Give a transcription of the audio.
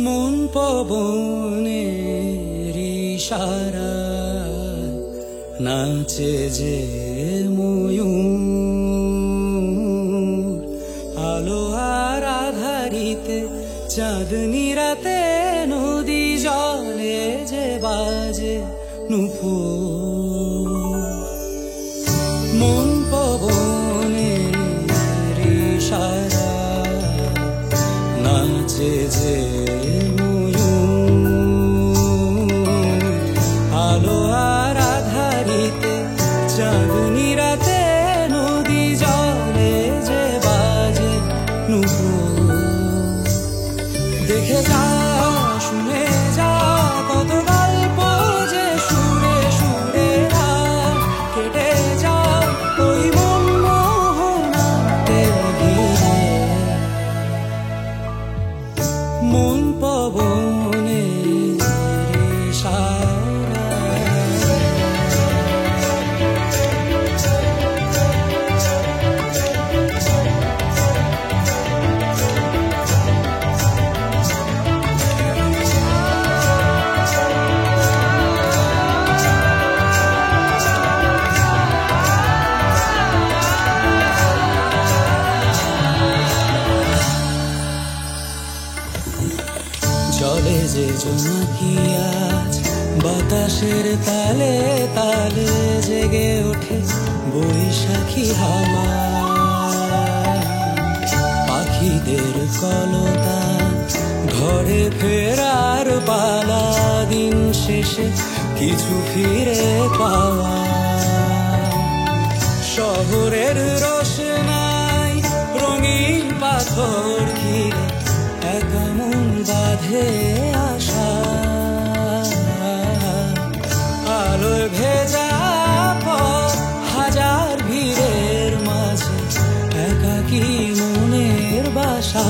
মন পবনের ইশারায় নাচে যে ময়ূর, আলো আর আধারিতে চাঁদনি রাতে নদী জলে যে বাজে নুপুর। মন পবনের ইশারায় নাচে যে ময়ূর, আলো আর আধারিতে চাঁদনি রাতে নদী জলে যে বাজে নুপুর। দেখে যা শুনে যা কত গল্প যে সুরে সুরে কেটে যা ওই মনমোহনাতে ঘিরে। মন পবনের ইশারায় জলে যে জোনাকি আজ বাতাসের তালে তালে জেগে ওঠে বৈশাখী হাওয়া। পাখিদের কলতান ঘরে ফেরার পালা, দিন শেষে কিছু ফিরে পাওয়া। শহরের রোশনাই রঙিন পাথর ঘিরে একা মন বাঁধে আশা। আলোয় ভেজা পথ হাজার ভিড়ের মাঝে একাকী মনের বাসা।